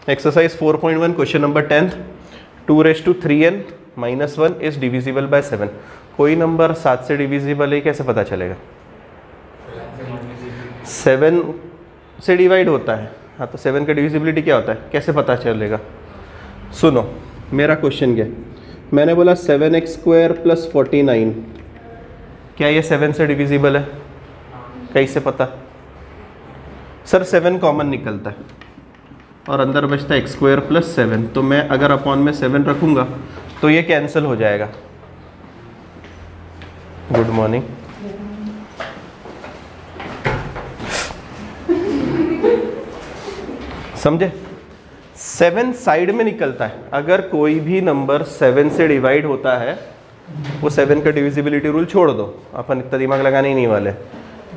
Exercise 4.1 question number 10th 2⁻³ -1 is divisible by 7। कोई number 7 से divisible है कैसे पता चलेगा? 7 से डिवाइड होता है। हाँ, तो 7 का डिविजिबिलिटी क्या होता है, कैसे पता चलेगा? सुनो मेरा क्वेश्चन क्या, मैंने बोला 7x² + 49, क्या ये 7 से डिविजिबल है? कैसे पता? सर 7 कॉमन निकलता है और अंदर बचता है x² + 7, तो मैं अगर अपॉन में 7 रखूंगा तो ये कैंसिल हो जाएगा। Good morning. समझे? 7 साइड में निकलता है। अगर कोई भी नंबर 7 से डिवाइड होता है, वो 7 का डिविजिबिलिटी रूल छोड़ दो, अपन इतना दिमाग लगाने ही नहीं वाले।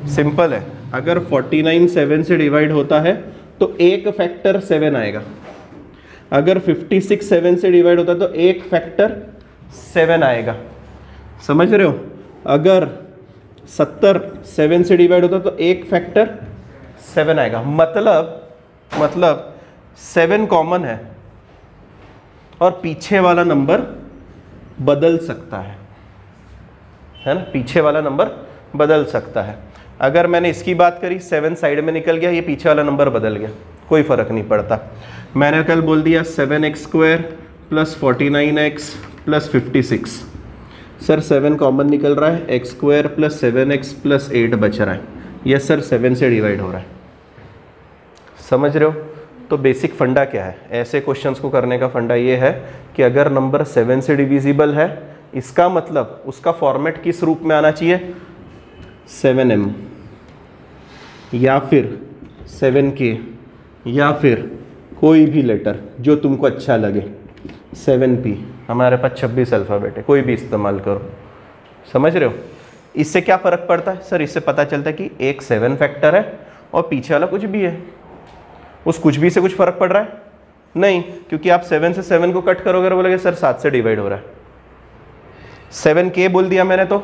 सिंपल है, अगर 49 7 से डिवाइड होता है तो एक फैक्टर 7 आएगा। अगर 56 7 से डिवाइड होता है तो एक फैक्टर 7 आएगा। समझ रहे हो? अगर 70 7 से डिवाइड होता है तो एक फैक्टर 7 आएगा। मतलब 7 कॉमन है और पीछे वाला नंबर बदल सकता है ना? पीछे वाला नंबर बदल सकता है। अगर मैंने इसकी बात करी, 7 साइड में निकल गया, ये पीछे वाला नंबर बदल गया, कोई फर्क नहीं पड़ता। मैंने कल बोल दिया 7x² + 49x + 56। सर 7 कॉमन निकल रहा है, x² + 7x + 8 बच रहा है। यस सर 7 से डिवाइड हो रहा है। समझ रहे हो? तो बेसिक फंडा क्या है ऐसे क्वेश्चंस को करने का? फंडा ये है कि अगर नंबर 7 से डिविजिबल है, इसका मतलब उसका फॉर्मेट किस रूप में आना चाहिए? 7m या फिर 7k या फिर कोई भी लेटर जो तुमको अच्छा लगे। 7p, हमारे पास 26 अल्फ़ाबेट है, कोई भी इस्तेमाल करो। समझ रहे हो? इससे क्या फ़र्क पड़ता है? सर इससे पता चलता है कि एक 7 फैक्टर है और पीछे वाला कुछ भी है। उस कुछ भी से कुछ फ़र्क पड़ रहा है? नहीं, क्योंकि आप 7 से 7 को कट करोगे और बोलोगे सर 7 से डिवाइड हो रहा है। 7k बोल दिया मैंने तो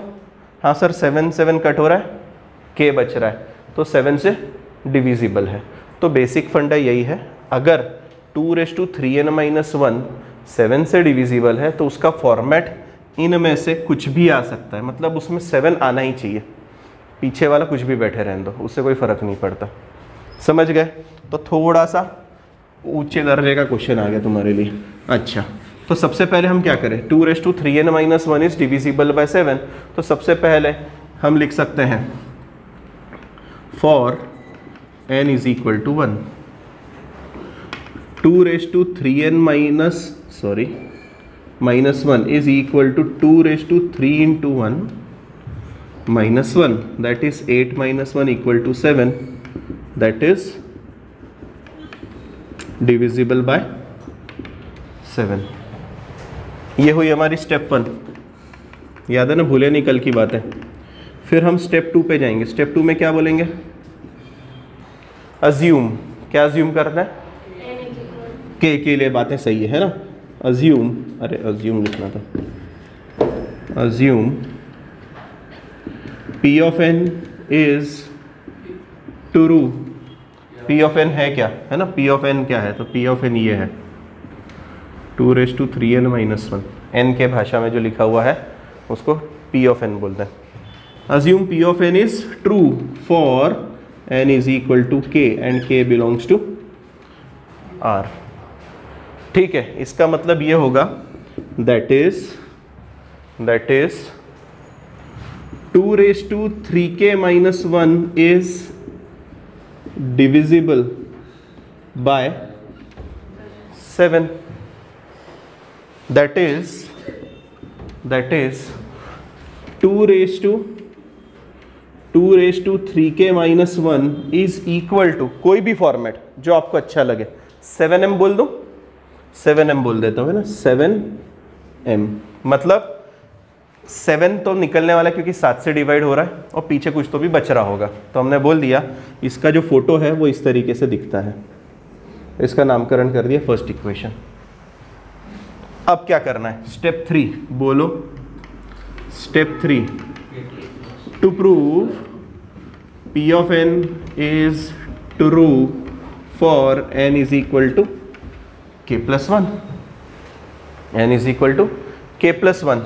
हाँ सर 7 7 कट हो रहा है, k बच रहा है, तो 7 से डिविजिबल है। तो बेसिक फंडा यही है, अगर 2⁻³ -1 7 से डिविजिबल है तो उसका फॉर्मेट इनमें से कुछ भी आ सकता है। मतलब उसमें 7 आना ही चाहिए, पीछे वाला कुछ भी बैठे रहने दो, उससे कोई फ़र्क नहीं पड़ता। समझ गए? तो थोड़ा सा ऊंचे दर्जे का क्वेश्चन आ गया तुम्हारे लिए। अच्छा, तो सबसे पहले हम क्या करें? 2⁻³ -1 इज डिविजिबल बाय 7। तो सबसे पहले हम लिख सकते हैं for n = 1, 2⁻³ -1 is equal to 2⁻³ × 1 -1, that is 8 - 1 = 7, that is divisible by 7। ये हुई हमारी स्टेप 1, याद है ना? भूले नहीं कल की बात है। फिर हम स्टेप 2 पे जाएंगे। स्टेप 2 में क्या बोलेंगे? अज्यूम। क्या अज्यूम करना है? के लिए बातें सही है ना? अज्यूम, अरे अज्यूम लिखना था। Assume P of n is true। P of n है क्या? है ना? P of n क्या है? तो P of n ये है 2⁻³ -1। n के भाषा में जो लिखा हुआ है उसको P of n बोलते हैं। Assume P of n is true for n is equal to k and k belongs to R। ठीक है, इसका मतलब ये होगा that is 2⁻³ -1 is divisible by 7। that is 2⁻³ -1 is equal to कोई भी फॉर्मेट जो आपको अच्छा लगे। 7m बोल दूं? 7m बोल देता हूँ, है ना? 7m मतलब 7 तो निकलने वाला क्योंकि 7 से डिवाइड हो रहा है और पीछे कुछ तो भी बच रहा होगा, तो हमने बोल दिया इसका जो फोटो है वो इस तरीके से दिखता है। इसका नामकरण कर दिया फर्स्ट इक्वेशन। अब क्या करना है? स्टेप 3 बोलो। Step 3 to prove P of n is true for n is equal to k+1, n is equal to k+1,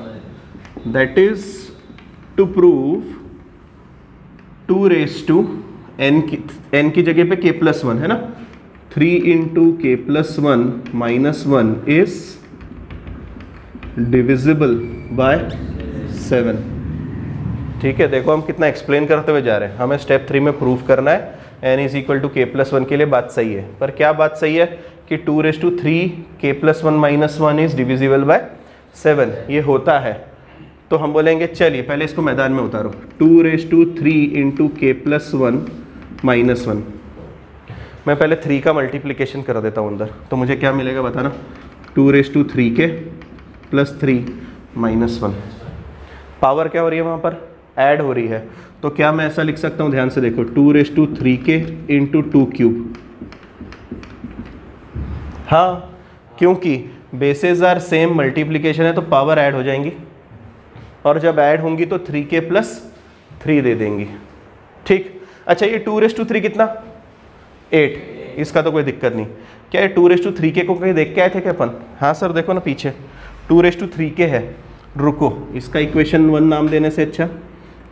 that is to prove 2 raised to n की जगह पे k+1 है ना, 3 into k+1 minus 1 is divisible by 7। ठीक है, देखो हम कितना एक्सप्लेन करते हुए जा रहे हैं। हमें स्टेप 3 में प्रूफ करना है n is equal to k+1 के लिए बात सही है, पर क्या बात सही है कि 2⁻³ k+1 minus 1 is divisible by 7, ये होता है। तो हम बोलेंगे चलिए पहले इसको मैदान में उतारो, 2⁻³ into k+1 minus 1। मैं पहले 3 का मल्टीप्लिकेशन कर देता हूँ अंदर, तो मुझे क्या मिलेगा बताना, 2⁻³ + 3 - 1। पावर क्या हो रही है वहाँ पर, ऐड हो रही है, तो क्या मैं ऐसा लिख सकता हूँ, ध्यान से देखो, 2⁻³ into 2³ हाँ, क्योंकि बेसेस आर सेम, मल्टीप्लिकेशन है तो पावर ऐड हो जाएंगी, और जब ऐड होंगी तो 3k + 3 दे देंगी। ठीक, अच्छा ये 2⁻³ कितना, 8, इसका तो कोई दिक्कत नहीं। क्या ये 2⁻3k को कहीं देख के आए थे क्या अपन? हाँ सर देखो ना पीछे 2⁻3k है। रुको, इसका इक्वेशन 1 नाम देने से अच्छा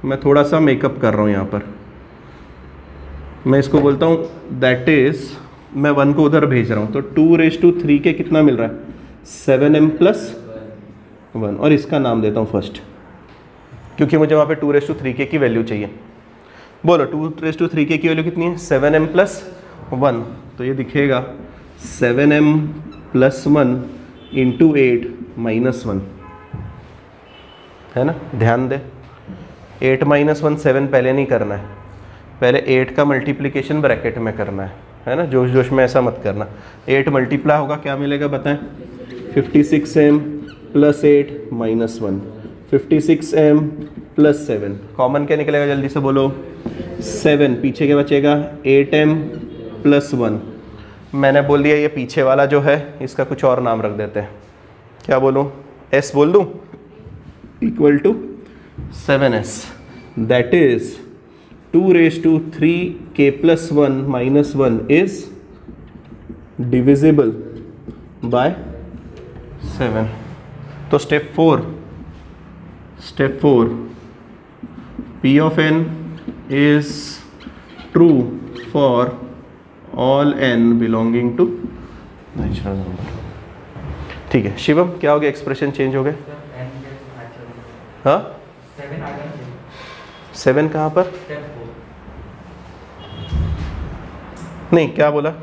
मैं थोड़ा सा मेकअप कर रहा हूँ यहाँ पर, मैं इसको बोलता हूँ दैट इज, मैं 1 को उधर भेज रहा हूँ, तो 2⁻3k कितना मिल रहा है, 7m + 1, और इसका नाम देता हूँ फर्स्ट, क्योंकि मुझे वहाँ पे 2⁻3k की वैल्यू चाहिए। बोलो 2⁻3k की वैल्यू कितनी है, 7m + 1, तो ये दिखेगा 7m + 1 × 8 - 1, है ना। ध्यान दे, 8 - 1 7 पहले नहीं करना है, पहले 8 का मल्टीप्लिकेशन ब्रैकेट में करना है ना, जोश जोश में ऐसा मत करना। 8 मल्टीप्लाई होगा क्या मिलेगा बताएं, 56m + 8 - 1, 56m + 7, कॉमन क्या निकलेगा जल्दी से बोलो, 7, पीछे क्या बचेगा, 8m + 1। मैंने बोल दिया ये पीछे वाला जो है इसका कुछ और नाम रख देते हैं, क्या बोलूँ, s बोल दूँ, equal to 7s, that is 2⁻3k + 1 - 1 is divisible by 7। तो step 4, P of n is true for all n belonging to natural number. ठीक है शिवम, क्या हो गया, एक्सप्रेशन चेंज हो गए, हाँ 7 कहाँ पर, नहीं क्या बोला,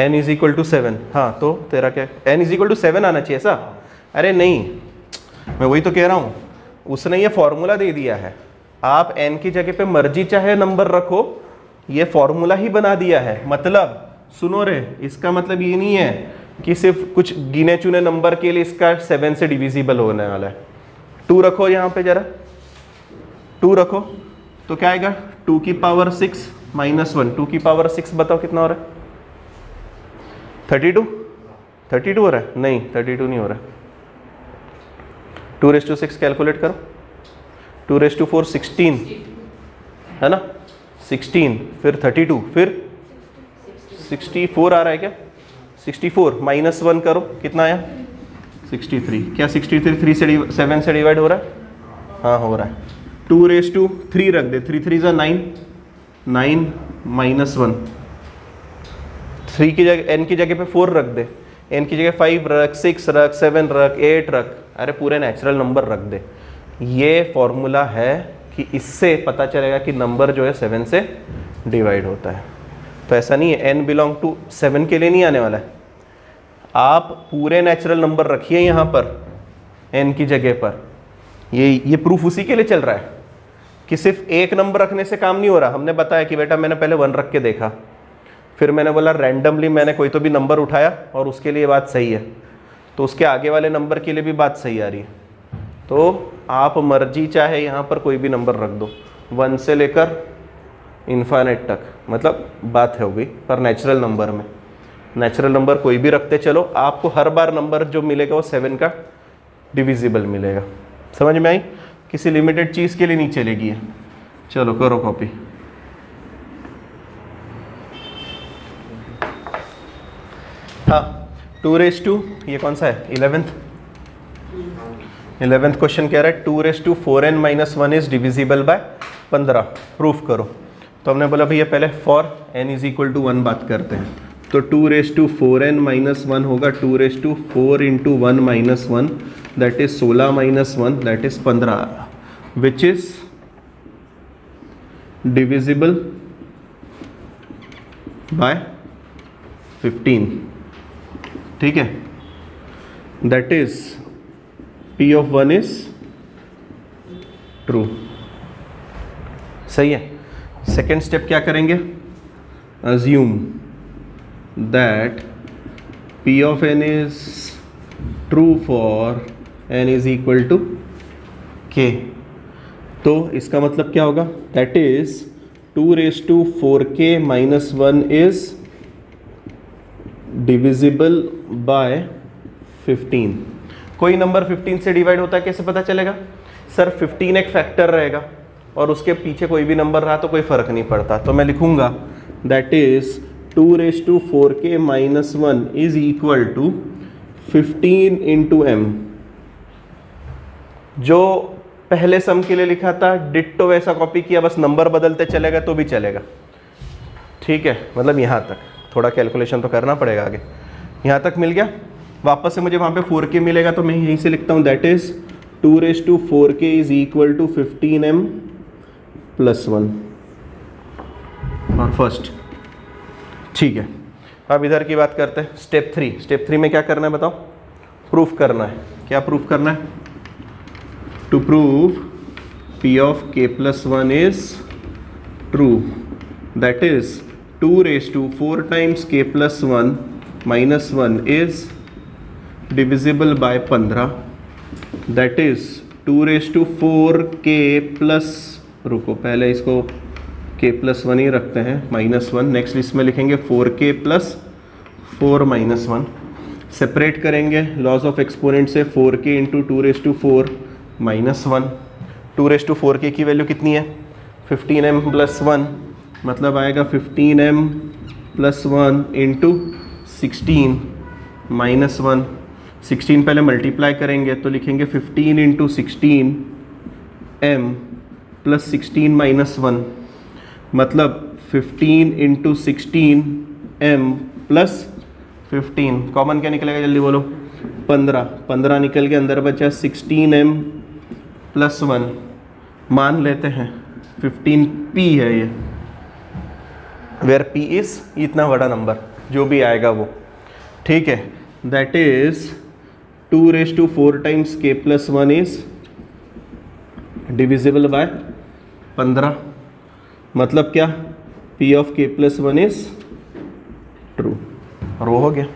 n इज इक्वल टू 7, हाँ तो तेरा क्या, n इज इक्वल टू 7 आना चाहिए ऐसा। अरे नहीं, मैं वही तो कह रहा हूँ, उसने ये फॉर्मूला दे दिया है, आप n की जगह पे मर्जी चाहे नंबर रखो, ये फॉर्मूला ही बना दिया है। मतलब सुनो रे, इसका मतलब ये नहीं है कि सिर्फ कुछ गिने चुने नंबर के लिए इसका 7 से डिविजिबल होने वाला है। 2 रखो यहाँ पे, जरा 2 रखो तो क्या आएगा, 2⁻6 - 1, 2⁻6 बताओ कितना हो रहा है, 32 हो रहा है, नहीं 32 नहीं हो रहा है, 2⁻6 कैलकुलेट करो, 2⁻4 16 है ना, 16 फिर 32 फिर 64 आ रहा है क्या, 64 - 1 करो कितना आया, 63। क्या 63 3 से 7 से डिवाइड हो रहा है, हाँ हो रहा है। 2⁻3 रख दे, 3 3 9, 9 - 1, 3 की जगह n की जगह पे 4 रख दे, n की जगह 5 रख, 6 रख, 7 रख, 8 रख, अरे पूरे नेचुरल नंबर रख दे। ये फॉर्मूला है कि इससे पता चलेगा कि नंबर जो है 7 से डिवाइड होता है। तो ऐसा नहीं है n बिलोंग टू 7 के लिए नहीं आने वाला है, आप पूरे नेचुरल नंबर रखिए यहाँ पर n की जगह पर। ये प्रूफ उसी के लिए चल रहा है कि सिर्फ एक नंबर रखने से काम नहीं हो रहा। हमने बताया कि बेटा मैंने पहले 1 रख के देखा, फिर मैंने बोला रैंडमली मैंने कोई तो भी नंबर उठाया और उसके लिए बात सही है, तो उसके आगे वाले नंबर के लिए भी बात सही आ रही है। तो आप मर्जी चाहे यहाँ पर कोई भी नंबर रख दो, 1 से लेकर इन्फाइनाइट तक, मतलब बात है हो गई। पर नेचुरल नंबर में, नेचुरल नंबर कोई भी रखते चलो, आपको हर बार नंबर जो मिलेगा वो 7 का डिविजिबल मिलेगा। समझ में आई? किसी लिमिटेड चीज़ के लिए नहीं चलेगी है। चलो करो कॉपी। हाँ 2 ये कौन सा है 11th क्वेश्चन कह रहा है 2⁴n - 1 is divisible bye 15, proof करो। तो हमने बोला भैया पहले फॉर n = 1 बात करते हैं। तो 2⁴n - 1 होगा 2⁴ × 1 - 1 that is 16 - 1 that is 15 which is divisible bye 15। ठीक है, that is P of 1 is true. सही है। सेकेंड स्टेप क्या करेंगे, assume that P of n is true for n = k। तो इसका मतलब क्या होगा, that is 2⁴k - 1 is divisible by 15। कोई नंबर 15 से डिवाइड होता है कैसे पता चलेगा सर, 15 एक फैक्टर रहेगा और उसके पीछे कोई भी नंबर रहा तो कोई फर्क नहीं पड़ता। तो मैं लिखूंगा that is 2⁴k - 1 is equal to 15 × m। जो पहले सम के लिए लिखा था डिट्टो वैसा कॉपी किया, बस नंबर बदलते चलेगा तो भी चलेगा। ठीक है, मतलब यहाँ तक थोड़ा कैलकुलेशन तो करना पड़ेगा आगे। यहाँ तक मिल गया। वापस से मुझे वहाँ पे 4k मिलेगा तो मैं यहीं से लिखता हूँ that is 2⁴k is equal to 15m + 1 और फर्स्ट। ठीक है, अब इधर की बात करते हैं। स्टेप 3 में क्या करना है बताओ, प्रूफ करना है। क्या प्रूफ करना है, to prove P of k + 1 is true that is 2⁴ times k + 1 - 1 is divisible by 15 that is 2⁴k plus, रुको पहले इसको k + 1 ही रखते हैं -1, नेक्स्ट इसमें लिखेंगे 4k + 4 - 1। सेपरेट करेंगे लॉज ऑफ एक्सपोनेंट से 4k × 2⁴ - 1। 2⁴k की वैल्यू कितनी है 15m + 1, मतलब आएगा 15m + 1 × 16 - 1। 16 पहले मल्टीप्लाई करेंगे तो लिखेंगे 15 × 16 m + 16 - 1, मतलब 15 × 16 m + 15। कॉमन क्या निकलेगा जल्दी बोलो, 15 निकल के अंदर बचा 16m + 1। मान लेते हैं 15p है ये, वेयर p इज इतना बड़ा नंबर जो भी आएगा वो। ठीक है, that is 2⁴ times k + 1 is divisible bye 15, मतलब क्या P of k + 1 is true. और वो हो गया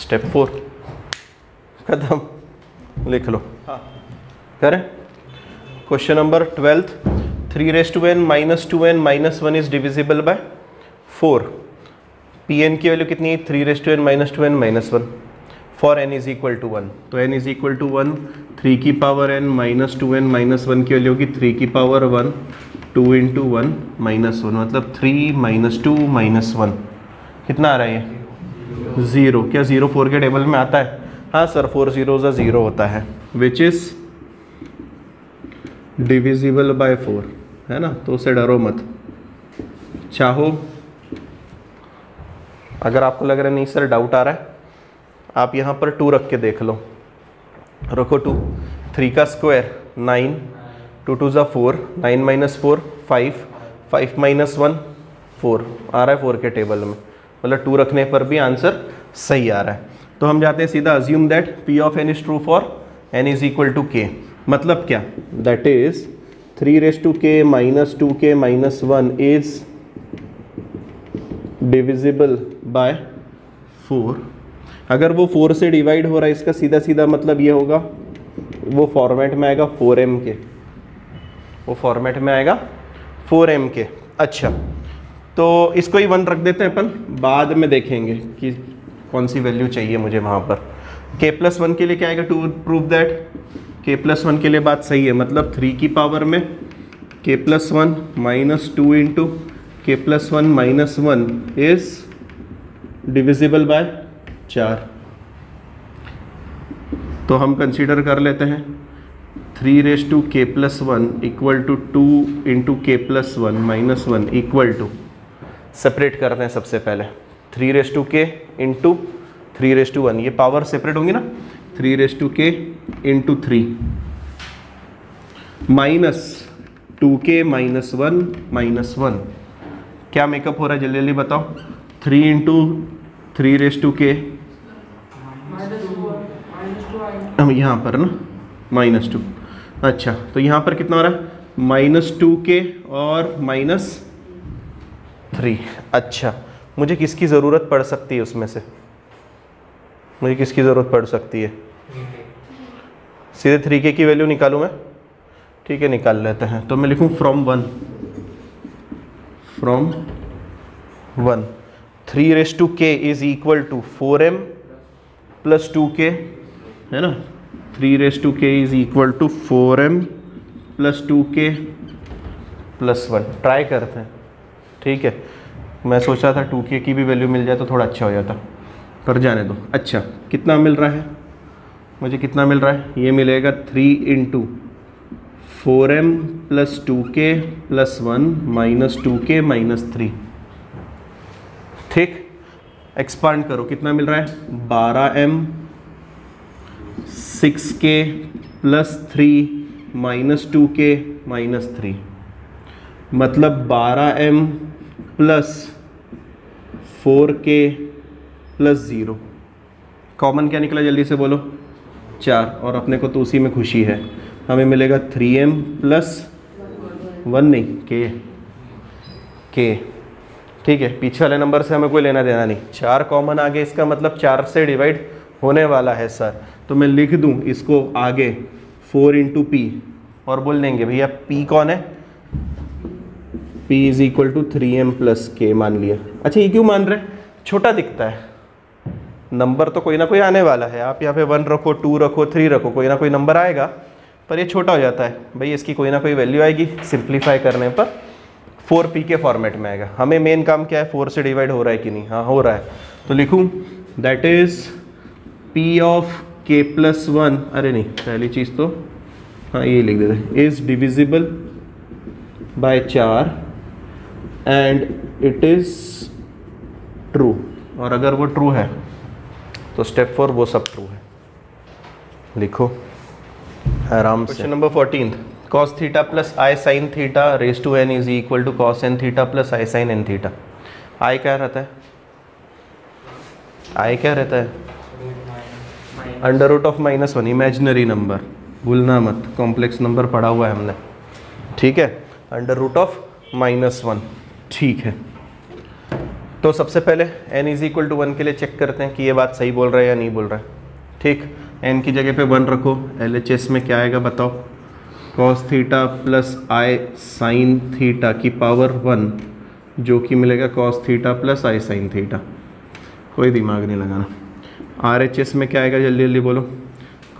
स्टेप 4 खत्म। लिख लो। हाँ करें। Question number 12 3⁻n - 2n - 1 is divisible by 4। Pn की वैल्यू कितनी है 3⁻n - 2n - 1 फॉर n = 1। तो n = 1, 3 की पावर n - 2n - 1 की वैल्यू होगी 3 की पावर 1, 2 × 1 - 1, मतलब 3 - 2 - 1 कितना आ रहा है ये 0। क्या 0 4 के टेबल में आता है? हाँ सर 4 0s 0 होता है, विच इज़ डिविजिबल बाय 4 है ना। तो उसे डरो मत, चाहो अगर आपको लग रहा है नहीं सर डाउट आ रहा है, आप यहाँ पर 2 रख के देख लो। रखो 2, 3 का स्क्वायर 9, 2 2 = 4, 9 - 4 5, 5 - 1 4 आ रहा है 4 के टेबल में, मतलब 2 रखने पर भी आंसर सही आ रहा है। तो हम जाते हैं सीधा assume that P of n is true for n = k। मतलब क्या, that is 3⁻k - 2k - 1 is divisible by 4। अगर वो 4 से डिवाइड हो रहा है इसका सीधा सीधा मतलब ये होगा, वो फॉर्मेट में आएगा 4m के, वो फॉर्मेट में आएगा 4m के। अच्छा तो इसको ही 1 रख देते हैं अपन, बाद में देखेंगे कि कौन सी वैल्यू चाहिए मुझे वहाँ पर। k + 1 के लिए क्या आएगा, टू प्रूव दैट k + 1 के लिए बात सही है, मतलब 3 की पावर में k + 1 - 2 × k + 1 - 1 is divisible by 4। तो हम कंसीडर कर लेते हैं 3k+1 equal to 2 into k+1 minus 1 equal to, separate करते हैं सबसे पहले 3k इंटू 3:1, ये पावर सेपरेट होंगी ना, 3k into 3 minus 2k minus 1 minus 1, क्या मेकअप हो रहा है जल्दी जल्दी बताओ। 3 इंटू 3k यहाँ पर ना -2, अच्छा तो यहाँ पर कितना हो रहा है -2k और -3। अच्छा मुझे किसकी ज़रूरत पड़ सकती है उसमें से, मुझे किसकी ज़रूरत पड़ सकती है? सीधे 3k की वैल्यू निकालूँ मैं? ठीक है निकाल लेते हैं। तो मैं लिखूँ from 1 3k is equal to 4m plus 2k, है ना। 3k is equal to 4m plus 2k plus 1। Try करते हैं, ठीक है। मैं सोच रहा था 2k की भी वैल्यू मिल जाए तो थोड़ा अच्छा हो जाता, पर जाने दो। अच्छा कितना मिल रहा है मुझे, कितना मिल रहा है? ये मिलेगा 3 into 4m plus 2k plus 1 minus 2k minus 3। ठीक, एक्सपांड करो, कितना मिल रहा है? 12m 6k plus 3 minus 2k minus 3, मतलब 12m plus 4k plus 0। Common क्या निकला जल्दी से बोलो? 4, और अपने को तो उसी में खुशी है। हमें मिलेगा 3m प्लस 1 नहीं k। ठीक है, पीछे वाले नंबर से हमें कोई लेना देना नहीं। 4 कॉमन आ गए, इसका मतलब 4 से डिवाइड होने वाला है सर। तो मैं लिख दूं इसको आगे 4 इंटू p, और बोल देंगे भैया p कौन है? p is equal to 3m plus k मान लिया। अच्छा ये क्यों मान रहे? छोटा दिखता है, नंबर तो कोई ना कोई आने वाला है। आप यहाँ पे 1 रखो, 2 रखो, 3 रखो, कोई ना कोई नंबर आएगा, पर ये छोटा हो जाता है भाई, इसकी कोई ना कोई वैल्यू आएगी। सिंप्लीफाई करने पर 4p के फॉर्मेट में आएगा। हमें मेन काम क्या है? 4 से डिवाइड हो रहा है कि नहीं? हाँ हो रहा है, तो लिखूँ that is p of k plus 1, अरे नहीं पहली चीज़ तो हाँ ये लिख देते, is divisible by 4 and it is true. और अगर वो ट्रू है तो स्टेप 4 वो सब ट्रू है। लिखो आराम से। Question number 14, cos theta plus i sine theta raise to n is equal to cos n theta plus i sine n theta. I क्या रहता है? आई क्या रहता है? Under root of -1, imaginary number, भूलना मत, कॉम्प्लेक्स नंबर पढ़ा हुआ है हमने, ठीक है। अंडर रूट ऑफ -1, ठीक है। तो सबसे पहले n इज इक्वल टू 1 के लिए चेक करते हैं कि ये बात सही बोल रहा है या नहीं बोल रहा है। ठीक, n की जगह पे 1 रखो, LHS में क्या आएगा बताओ? cos theta plus i sine theta की पावर 1, जो कि मिलेगा cos theta plus i sine theta. कोई दिमाग नहीं लगाना। RHS में क्या आएगा जल्दी जल्दी बोलो?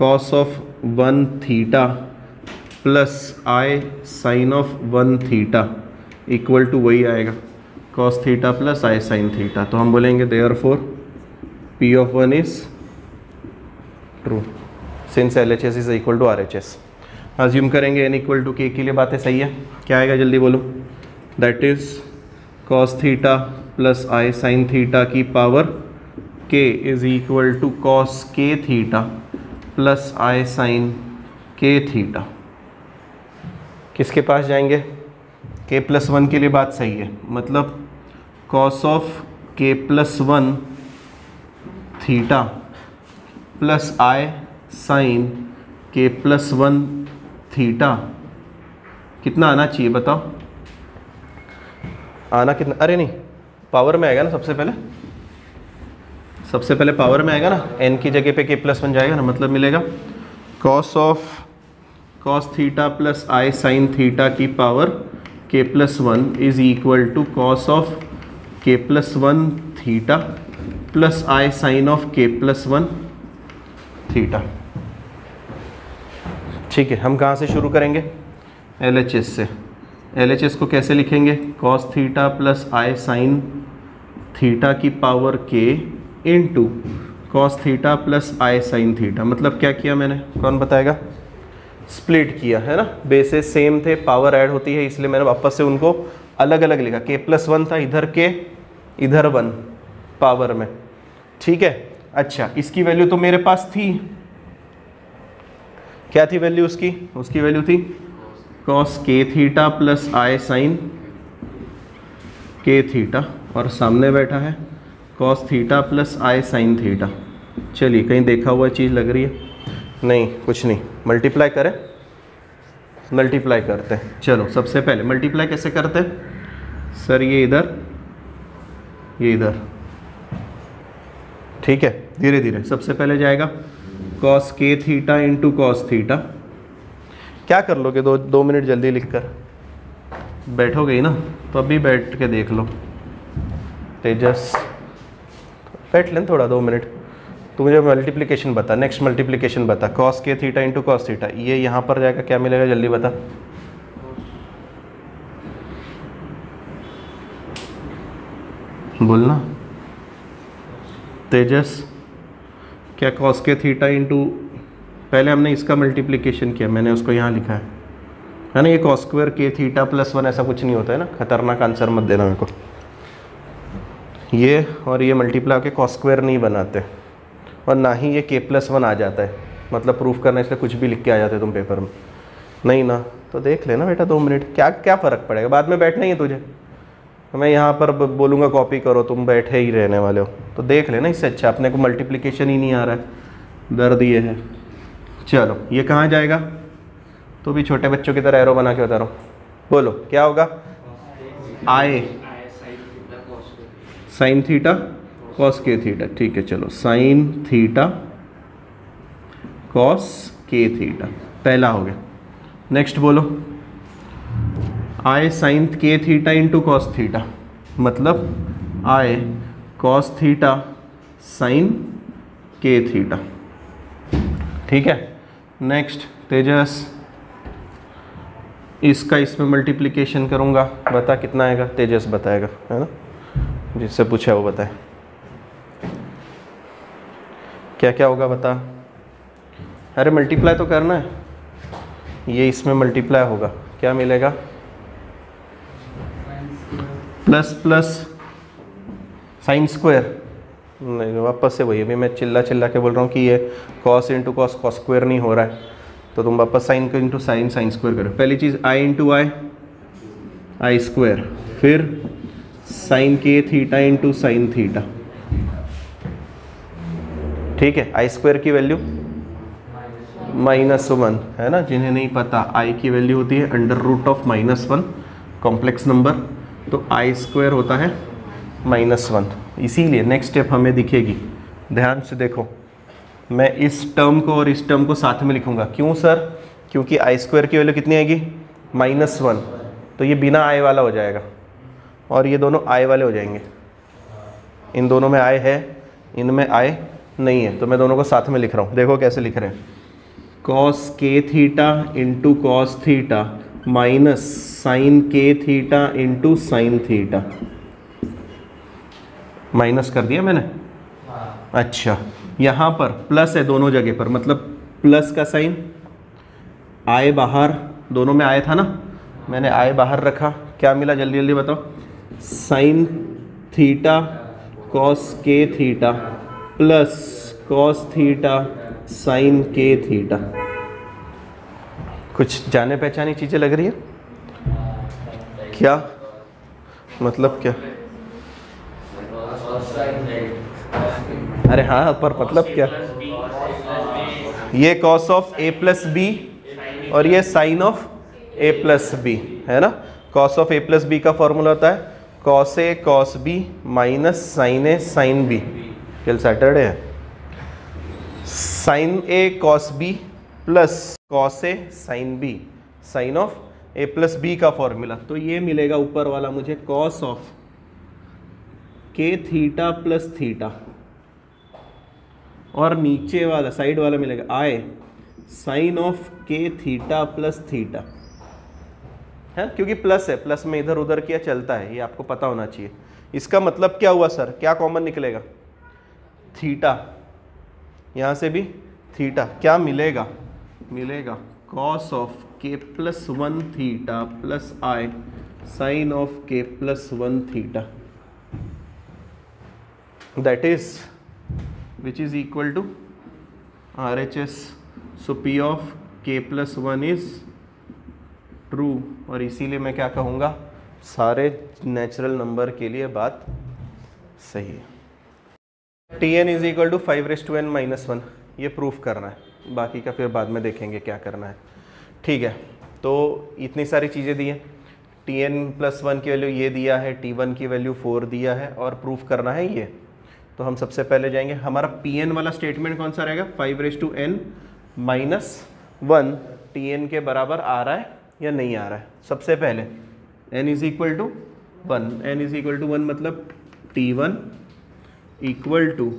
cos of 1 theta plus i sine of 1 theta equal to वही आएगा cos theta plus i sine theta. तो हम बोलेंगे therefore P of 1 is true since LHS is equal to RHS। Assume करेंगे n इक्वल टू k के लिए, बातें सही है। क्या आएगा जल्दी बोलो? That is cos theta plus i sine theta की power k is equal to cos k theta plus i sine k theta. किसके पास जाएंगे? k प्लस 1 के लिए बात सही है, मतलब cos of k plus 1 theta plus i sine k plus 1 theta कितना आना चाहिए बताओ? आना कितना? अरे नहीं, पावर में आएगा ना सबसे पहले पावर में आएगा ना। n की जगह पे k प्लस 1 जाएगा ना, मतलब मिलेगा cos theta plus i sine theta की power k plus 1 is equal to cos of k plus 1 theta plus i sine of k plus 1 theta. ठीक है, हम कहाँ से शुरू करेंगे? LHS से। LHS को कैसे लिखेंगे? cos theta plus i sine theta की power k into cos theta plus i sine theta. मतलब क्या किया मैंने, कौन बताएगा? स्प्लिट किया है ना, बेसेस सेम थे, पावर ऐड होती है, इसलिए मैंने वापस से उनको अलग अलग लिखा। k+1 था इधर, के इधर 1 पावर में, ठीक है। अच्छा, इसकी वैल्यू तो मेरे पास थी, क्या थी वैल्यू उसकी? उसकी वैल्यू थी कॉस के थीटा प्लस आई साइन के थीटा, और सामने बैठा है cos theta plus i sine theta. चलिए, कहीं देखा हुआ चीज़ लग रही है? नहीं, कुछ नहीं। मल्टीप्लाई करें, मल्टीप्लाई करते हैं। चलो, सबसे पहले मल्टीप्लाई कैसे करते हैं सर? ये इधर, ये इधर, ठीक है। धीरे धीरे, सबसे पहले जाएगा कॉस के थीटा इंटू कॉस थीटा। क्या कर लोगे? 2 मिनट जल्दी लिखकर बैठोगे ही ना, तो अभी बैठ के देख लो। तेजस, बैठ लें थोड़ा 2 मिनट। तो मुझे मल्टीप्लिकेशन बता, नेक्स्ट मल्टीप्लिकेशन बता। कॉस के थीटा इंटू कॉस थीटा, ये यहाँ पर जाएगा, क्या मिलेगा जल्दी बता। बोलना तेजस, क्या कॉस के थीटा इंटू, पहले हमने इसका मल्टीप्लिकेशन किया, मैंने उसको यहाँ लिखा है ना। ये कॉस स्क्वायर के थीटा प्लस 1 ऐसा कुछ नहीं होता है ना, खतरनाक आंसर मत देना मेरे को। ये और ये मल्टीप्लाई होकर कॉस स्क्वायर नहीं बनाते, और ना ही ये k+1 आ जाता है। मतलब प्रूफ करना, इसलिए कुछ भी लिख के आ जाते तुम पेपर में, नहीं ना। तो देख लेना बेटा 2 मिनट, क्या क्या फ़र्क पड़ेगा, बाद में बैठना ही है तुझे। मैं यहाँ पर बोलूँगा कॉपी करो, तुम बैठे ही रहने वाले हो। तो देख लेना, इससे अच्छा अपने को मल्टीप्लिकेशन ही नहीं आ रहा है, दर्द ये है। चलो, ये कहाँ जाएगा? तो भी छोटे बच्चों की तरह एरो बना के बता रहा हूँ। बोलो क्या होगा? आई साइन थीटा कॉस के थीटा, ठीक है। चलो, साइन थीटा कॉस के थीटा पहला हो गया। नेक्स्ट बोलो, आई साइन के थीटा इंटू कॉस थीटा, मतलब आई कॉस थीटा साइन के थीटा, ठीक है। नेक्स्ट तेजस, इसका इसमें मल्टीप्लिकेशन करूँगा, बता कितना आएगा? तेजस बताएगा, है ना, जिससे पूछा वो बताए क्या क्या होगा, बता। अरे मल्टीप्लाई तो करना है, ये इसमें मल्टीप्लाई होगा, क्या मिलेगा? प्लस प्लस साइन स्क्वायर, नहीं वापस से वही, अभी मैं चिल्ला चिल्ला के बोल रहा हूँ कि ये cos into cos cos square नहीं हो रहा है, तो तुम वापस साइन को इंटू साइन साइन स्क्वायर करो। पहली चीज़ आई इंटू आई, आई स्क्वायर, फिर साइन के थीटा इंटू साइन थीटा, ठीक है। आई स्क्वायर की वैल्यू -1 है ना, जिन्हें नहीं पता आई की वैल्यू होती है √(-1) कॉम्प्लेक्स नंबर, तो आई स्क्वायर होता है -1। इसीलिए नेक्स्ट स्टेप हमें दिखेगी, ध्यान से देखो, मैं इस टर्म को और इस टर्म को साथ में लिखूंगा। क्यों सर? क्योंकि आई स्क्वायर की वैल्यू कितनी आएगी? -1, तो ये बिना आई वाला हो जाएगा, और ये दोनों आई वाले हो जाएंगे। इन दोनों में आई है, इनमें आई नहीं है, तो मैं दोनों को साथ में लिख रहा हूँ। देखो कैसे लिख रहे हैं, कॉस के theta into cos theta minus sine के theta into sine theta. Minus कर दिया मैंने, अच्छा। यहाँ पर प्लस है दोनों जगह पर, मतलब प्लस का साइन, आए बाहर, दोनों में आए था ना, मैंने आए बाहर रखा, क्या मिला जल्दी जल्दी बताओ? साइन थीटा कॉस के theta plus cos theta sine के थीटा। कुछ जाने पहचानी चीज़ें लग रही है क्या? मतलब क्या? अरे हाँ, पर मतलब क्या? ये cos of a plus b और ये sine of a plus b है ना। Cos of a plus b का फॉर्मूला होता है cos a cos b minus sine a sine b. कल सैटरडे है। Sine a cos b plus cos a sine b, sine of a plus b का formula. तो ये मिलेगा ऊपर वाला मुझे cos of k theta plus theta, और नीचे वाला साइड वाला मिलेगा आई sine of k theta plus theta, है क्योंकि प्लस है, प्लस में इधर उधर किया चलता है, ये आपको पता होना चाहिए। इसका मतलब क्या हुआ सर? क्या कॉमन निकलेगा? थीटा यहाँ से भी थीटा, क्या मिलेगा, मिलेगा cos of k plus 1 theta plus i sine of k plus 1 theta, that is which is equal to RHS. So P of k plus 1 is true, और इसीलिए मैं क्या कहूँगा, सारे नेचुरल नंबर के लिए बात सही है. Tn is equal to 5⁻n-1, ये प्रूफ करना है, बाकी का फिर बाद में देखेंगे क्या करना है. ठीक है, तो इतनी सारी चीज़ें दी हैं. Tn प्लस 1 की वैल्यू ये दिया है, T1 की वैल्यू 4 दिया है, और प्रूफ करना है ये. तो हम सबसे पहले जाएंगे, हमारा Pn वाला स्टेटमेंट कौन सा रहेगा, 5⁻n-1 Tn के बराबर आ रहा है या नहीं आ रहा है. सबसे पहले n is equal to 1, n is equal to 1 मतलब T1 इक्वल टू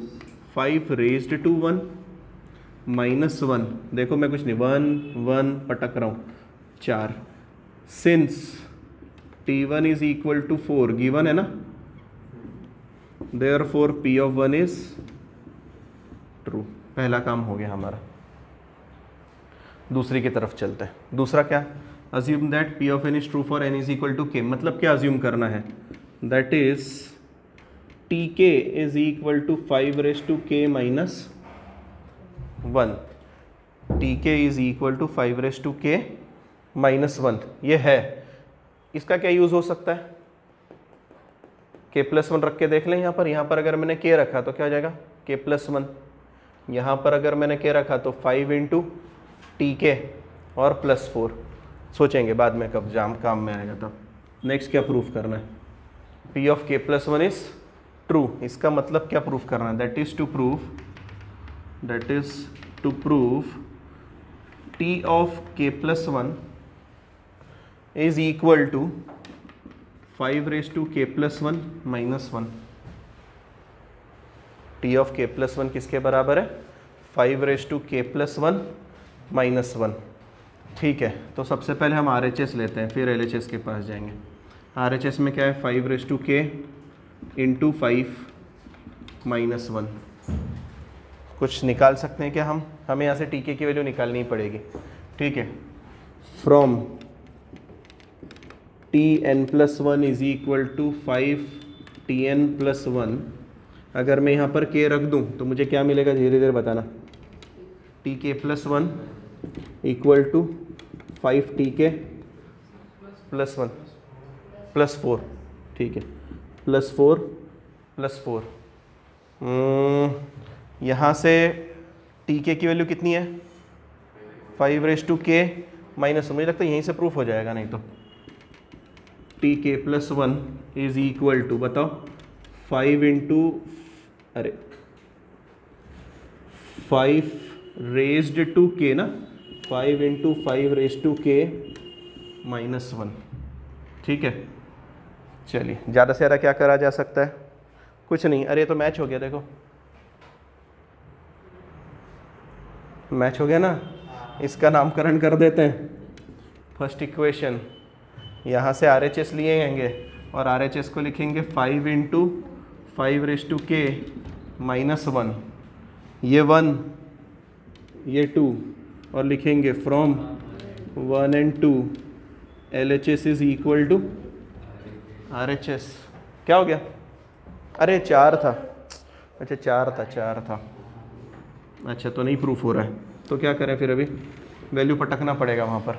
5⁻1 माइनस 1, देखो मैं कुछ नहीं 1 पटक रहा हूँ 4, since T1 is equal to 4 given है ना, therefore P of 1 is true. पहला काम हो गया हमारा. दूसरी की तरफ चलते हैं. दूसरा क्या, assume that P of n is true for n is equal to k. मतलब क्या अज्यूम करना है, that is Tk is equal to 5⁻k minus 1. Tk is equal to 5⁻k minus 1. ये है, इसका क्या यूज़ हो सकता है, k प्लस 1 रख के देख लें. यहाँ पर अगर मैंने k रखा तो क्या हो जाएगा, k प्लस 1. यहाँ पर अगर मैंने k रखा तो 5 इंटू Tk और प्लस 4. सोचेंगे बाद में कब काम में आएगा तब. नेक्स्ट क्या प्रूफ करना है, P of k plus 1 is true. इसका मतलब क्या प्रूफ करना है, that is to prove T of k plus 1 is equal to 5⁻k plus 1 minus 1. T of k plus 1 किसके बराबर है, 5⁻k प्लस 1 माइनस 1. ठीक है, तो सबसे पहले हम RHS लेते हैं, फिर LHS के पास जाएंगे. RHS में क्या है, 5⁻k इंटू 5 माइनस 1. कुछ निकाल सकते हैं क्या हम, हमें यहाँ से Tk की वैल्यू निकालनी पड़ेगी. ठीक है, from Tn plus 1 is equal to 5Tn plus 1. अगर मैं यहाँ पर k रख दूँ तो मुझे क्या मिलेगा, धीरे धीरे बताना. Tk plus 1 equal to 5Tk plus 1 plus 4. ठीक है, प्लस 4. यहाँ से Tk की वैल्यू कितनी है, 5⁻k माइनस, मुझे लगता है यहीं से प्रूफ हो जाएगा. नहीं तो Tk plus 1 is equal to, बताओ 5 इंटू 5 रेज्ड टू k ना, 5 into 5 raised to k minus 1. ठीक है, चलिए ज़्यादा से ज़्यादा क्या करा जा सकता है, कुछ नहीं. अरे तो मैच हो गया, देखो मैच हो गया ना. इसका नामकरण कर देते हैं. फर्स्ट इक्वेशन, यहाँ से RHS लिए जाएंगे और RHS को लिखेंगे 5 इंटू 5⁻k माइनस 1. ये 1 ये 2, और लिखेंगे from 1 and 2 LHS is equal to RHS. क्या हो गया, अरे 4 था, अच्छा 4 था. अच्छा, तो नहीं प्रूफ हो रहा है, तो क्या करें फिर, अभी वैल्यू पटकना पड़ेगा वहाँ पर.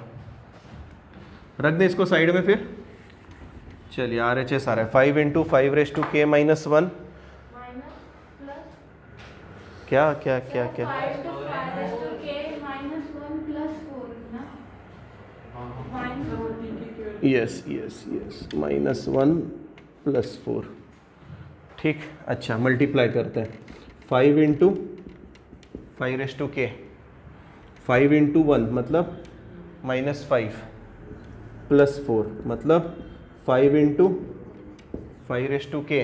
रख दें इसको साइड में फिर. चलिए RHS आ रहा है 5 इंटू 5⁻k माइनस 1. क्या क्या क्या क्या, यस माइनस 1 प्लस 4. ठीक, अच्छा मल्टीप्लाई करते हैं. 5 इंटू 5⁻k, 5 इंटू 1 मतलब माइनस 5 प्लस 4 मतलब 5 into 5⁻k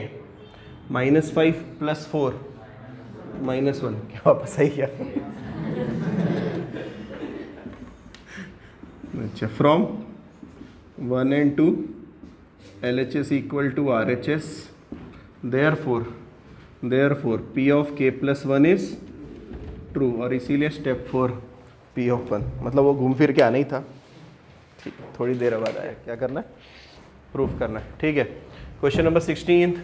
minus 5 plus 4 minus 1. क्या वापस आई क्या. अच्छा, from 1 and 2 LHS equal to RHS. Therefore P of k plus 1 is true, और इसीलिए स्टेप 4 P ऑफ 1, मतलब वो घूम फिर के आना ही था। ठीक, थोड़ी देर बाद आया। क्या करना है? प्रूफ करना है। ठीक है, क्वेश्चन नंबर 16,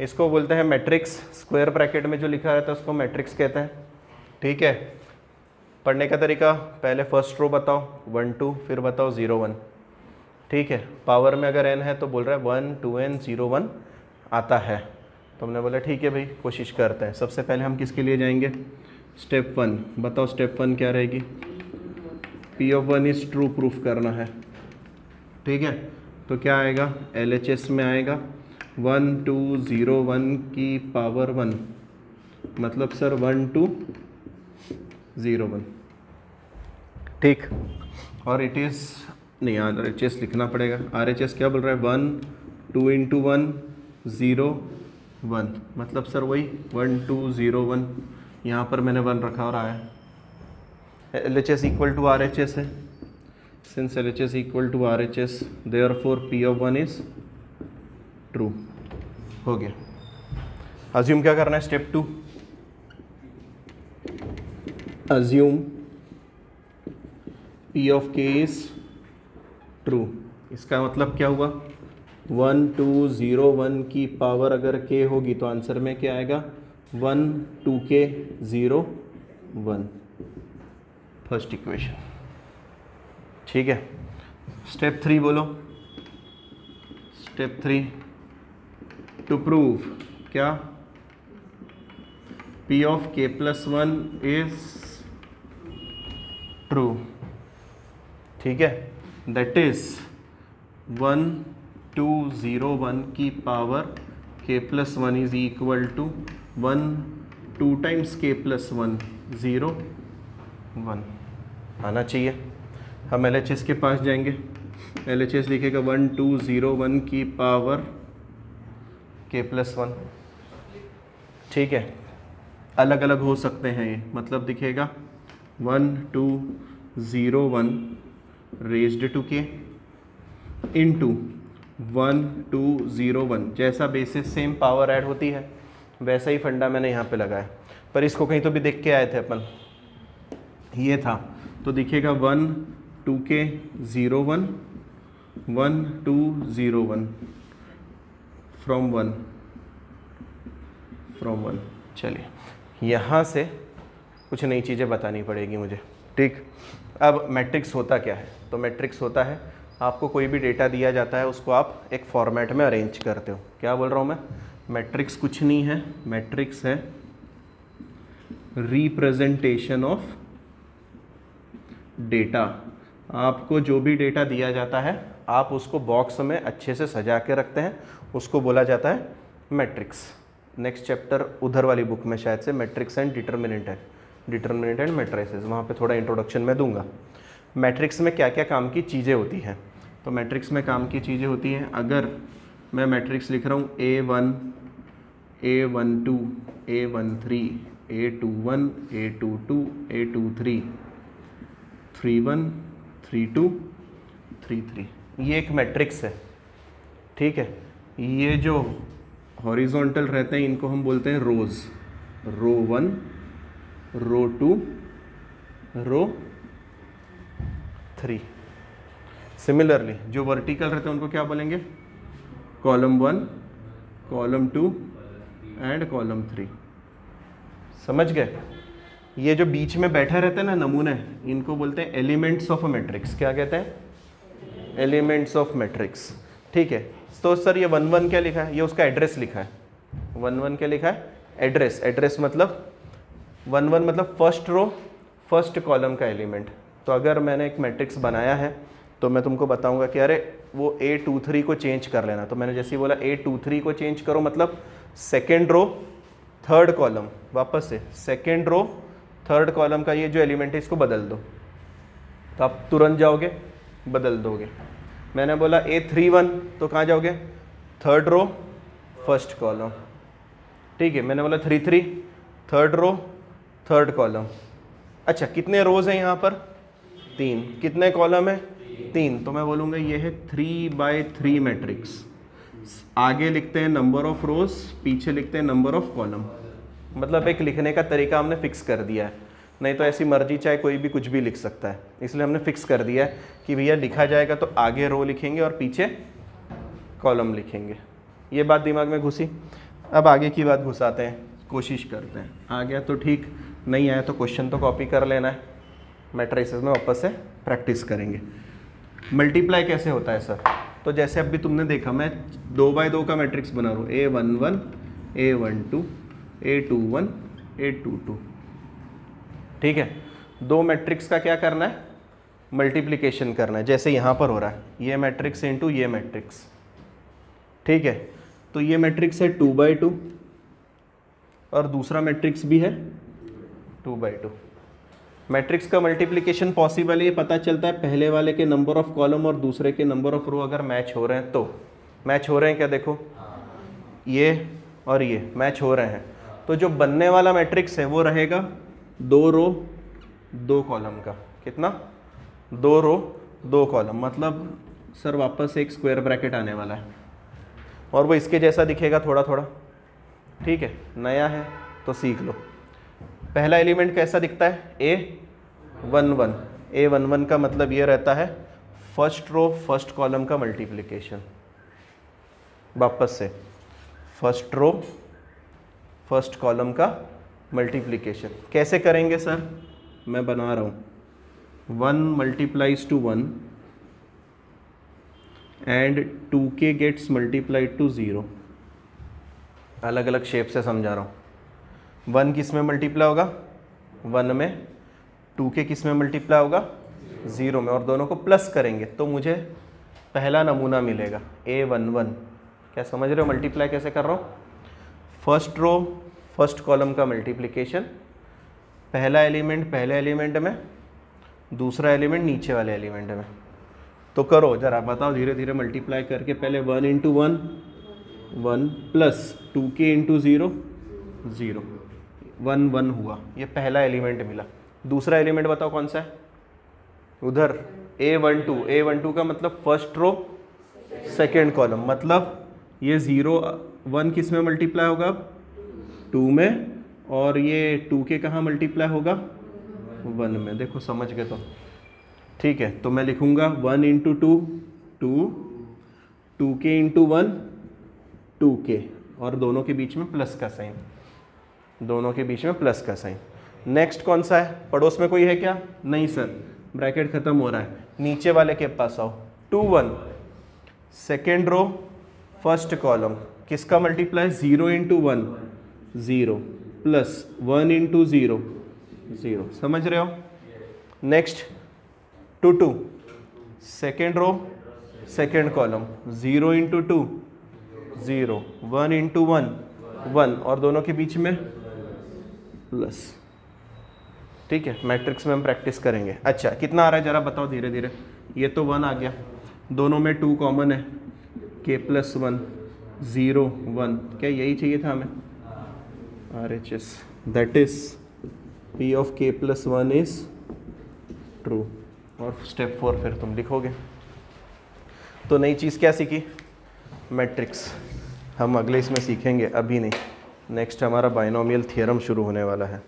इसको बोलते हैं मैट्रिक्स। स्क्वायर ब्रैकेट में जो लिखा रहता है उसको मैट्रिक्स कहते हैं। ठीक है, पढ़ने का तरीका, पहले फर्स्ट रो बताओ 1 2, फिर बताओ 0 1। ठीक है, पावर में अगर n है तो बोल रहा है 1 2n 0 1 आता है, तो हमने बोला ठीक है भाई कोशिश करते हैं। सबसे पहले हम किसके लिए जाएंगे? स्टेप 1। बताओ स्टेप 1 क्या रहेगी? P of 1 is true proof करना है। ठीक है, तो क्या आएगा? LHS में आएगा 1 2 0 1 की पावर 1, मतलब सर 1 2 0 1। ठीक, और इट इज़ नहीं, RHS लिखना पड़ेगा। RHS क्या बोल रहा है? 1 2 इंटू 1 0 1, मतलब सर वही 1 2 0 1। यहाँ पर मैंने 1 रखा और आया। LHS इक्वल टू RHS है। Since LHS equal to RHS, therefore P of 1 is true. हो गया। अज्यूम क्या करना है? Step 2, assume P of K is true. इसका मतलब क्या हुआ? 1 2 0 1 की पावर अगर K होगी तो आंसर में क्या आएगा? 1 2K 0 1, फर्स्ट इक्वेशन। ठीक है, स्टेप 3 बोलो। स्टेप 3, टू प्रूव क्या? P of K plus 1 is true. ठीक है, दैट इज 1 2 0 1 की power K plus 1 is equal to 1 2 times K plus 1 0 1 आना चाहिए। हम LHS के पास जाएंगे। LHS लिखेगा 1 2 0 1 की पावर K प्लस 1। ठीक है, अलग अलग हो सकते हैं ये, मतलब दिखेगा 1 2 0 1 रेज्ड टू K इंटू 1 2 0 1। जैसा बेसिस सेम पावर ऐड होती है वैसा ही फंडा मैंने यहाँ पे लगाया, पर इसको कहीं तो भी देख के आए थे अपन। ये था तो दिखेगा 1 2K 0 1 1 2 0 1 फ्रॉम 1। चलिए, यहाँ से कुछ नई चीज़ें बतानी पड़ेगी मुझे। ठीक, अब मैट्रिक्स होता क्या है? तो मैट्रिक्स होता है आपको कोई भी डेटा दिया जाता है, उसको आप एक फॉर्मेट में अरेंज करते हो। क्या बोल रहा हूँ मैं? मैट्रिक्स कुछ नहीं है, मैट्रिक्स है रिप्रेजेंटेशन ऑफ डेटा। आपको जो भी डेटा दिया जाता है आप उसको बॉक्स में अच्छे से सजा के रखते हैं, उसको बोला जाता है मैट्रिक्स। नेक्स्ट चैप्टर उधर वाली बुक में शायद से मैट्रिक्स एंड डिटर्मिनेंट है, डिटर्मिनेंट एंड मैट्रिसेस, वहाँ पे थोड़ा इंट्रोडक्शन मैं दूंगा। मैट्रिक्स में क्या क्या काम की चीज़ें होती हैं? तो मैट्रिक्स में काम की चीज़ें होती हैं, अगर मैं मैट्रिक्स लिख रहा हूँ A1 A12 A13 A21 A22 A23 3-1 3-2 3-3, ये एक मैट्रिक्स है। ठीक है, ये जो हॉरिजॉन्टल रहते हैं इनको हम बोलते हैं रोज। रो 1 रो 2 रो 3। सिमिलरली जो वर्टिकल रहते हैं उनको क्या बोलेंगे? Column 1 column 2 and column 3। समझ गए? ये जो बीच में बैठे रहते हैं ना नमूने, इनको बोलते हैं एलिमेंट्स ऑफ अ मैट्रिक्स। क्या कहते हैं? Elements of matrix. ठीक है, तो सर ये 1 1 क्या लिखा है? ये उसका एड्रेस लिखा है। 1 1 क्या लिखा है? एड्रेस। एड्रेस मतलब 1 1 मतलब फर्स्ट रो फर्स्ट कॉलम का एलिमेंट। तो अगर मैंने एक मैट्रिक्स बनाया है तो मैं तुमको बताऊंगा कि अरे वो A23 को चेंज कर लेना। तो मैंने जैसे ही बोला A23 को चेंज करो, मतलब सेकेंड रो थर्ड कॉलम, वापस से सेकेंड रो थर्ड कॉलम का ये जो एलिमेंट है इसको बदल दो, तो आप तुरंत जाओगे बदल दोगे। मैंने बोला A31 तो कहाँ जाओगे? Third row first column. ठीक है, मैंने बोला 33 थर्ड रो थर्ड कॉलम। अच्छा, कितने रोज हैं यहाँ पर? 3। कितने कॉलम है? 3। तो मैं बोलूँगा ये है 3/3 मैट्रिक्स। आगे लिखते हैं नंबर ऑफ रोज, पीछे लिखते हैं नंबर ऑफ कॉलम। मतलब एक लिखने का तरीका हमने फिक्स कर दिया है। नहीं तो ऐसी मर्जी चाहे कोई भी कुछ भी लिख सकता है, इसलिए हमने फिक्स कर दिया है कि भैया लिखा जाएगा तो आगे रो लिखेंगे और पीछे कॉलम लिखेंगे। ये बात दिमाग में घुसी। अब आगे की बात घुसाते हैं, कोशिश करते हैं। आ गया तो ठीक, नहीं आया तो क्वेश्चन तो कॉपी कर लेना है, मैट्रिसेस में वापस से प्रैक्टिस करेंगे। मल्टीप्लाई कैसे होता है सर? तो जैसे अभी तुमने देखा, मैं 2x2 का मैट्रिक्स बना रहा हूँ, A11 A12 A21 A22, ठीक है। दो मैट्रिक्स का क्या करना है? मल्टीप्लिकेशन करना है, जैसे यहाँ पर हो रहा है, ये मैट्रिक्स इंटू ये मैट्रिक्स, ठीक है। तो ये मैट्रिक्स है 2x2 और दूसरा मैट्रिक्स भी है 2x2। मैट्रिक्स का मल्टीप्लिकेशन पॉसिबल है, ये पता चलता है पहले वाले के नंबर ऑफ कॉलम और दूसरे के नंबर ऑफ रो अगर मैच हो रहे हैं तो। मैच हो रहे हैं क्या? देखो ये और ये मैच हो रहे हैं, तो जो बनने वाला मैट्रिक्स है वो रहेगा 2 रो 2 कॉलम का। कितना? 2 रो 2 कॉलम, मतलब सर वापस एक स्क्वायर ब्रैकेट आने वाला है और वो इसके जैसा दिखेगा थोड़ा थोड़ा, ठीक है। नया है तो सीख लो। पहला एलिमेंट कैसा दिखता है? A11। A11 का मतलब ये रहता है फर्स्ट रो फर्स्ट कॉलम का मल्टीप्लिकेशन। वापस से फर्स्ट रो फर्स्ट कॉलम का मल्टीप्लिकेशन कैसे करेंगे सर? मैं बना रहा हूँ 1 multiplies to 1 and 2k gets multiplied to 0। अलग अलग शेप से समझा रहा हूँ। 1 किस में मल्टीप्लाई होगा? 1 में। 2k किस में मल्टीप्लाई होगा? 0 में। और दोनों को प्लस करेंगे तो मुझे पहला नमूना मिलेगा A11। क्या समझ रहे हो मल्टीप्लाई कैसे कर रहा हूँ? फर्स्ट रो फर्स्ट कॉलम का मल्टीप्लिकेशन, पहला एलिमेंट पहले एलिमेंट में, दूसरा एलिमेंट नीचे वाले एलिमेंट में। तो करो जरा, बताओ धीरे धीरे मल्टीप्लाई करके। पहले 1 इंटू 1 1 प्लस 2k इंटू 0 0 1 1 हुआ, ये पहला एलिमेंट मिला। दूसरा एलिमेंट बताओ कौन सा है? उधर A12। A12 का मतलब फर्स्ट रो सेकेंड कॉलम, मतलब ये 0 1 किस में मल्टीप्लाई होगा? 2 में। और ये 2k कहाँ मल्टीप्लाई होगा? 1 में। देखो समझ गए तो ठीक है। तो मैं लिखूंगा 1 इंटू 2 2, 2k इंटू 1 2k, और दोनों के बीच में प्लस का साइन, दोनों के बीच में प्लस का साइन। नेक्स्ट कौन सा है? पड़ोस में कोई है क्या? नहीं सर, ब्रैकेट खत्म हो रहा है। नीचे वाले के पास आओ। 2 1 सेकेंड रो फर्स्ट कॉलम, किसका मल्टीप्लाई? 0 into 1 0 plus 1 into 0 0। समझ रहे हो? Next 2 2 second row second column, 0 into 2 0 1 into 1 1, और दोनों के बीच में प्लस, ठीक है। मैट्रिक्स में हम प्रैक्टिस करेंगे। अच्छा कितना आ रहा है जरा बताओ धीरे धीरे। ये तो 1 आ गया, दोनों में 2 कॉमन है, k प्लस 1 0 1। क्या यही चाहिए था हमें? RHS, that is P of k plus 1 is true. और स्टेप 4 फिर तुम लिखोगे। तो नई चीज़ क्या सीखी? मैट्रिक्स। हम अगले इसमें सीखेंगे, अभी नहीं। नेक्स्ट हमारा बाइनोमियल थ्योरम शुरू होने वाला है।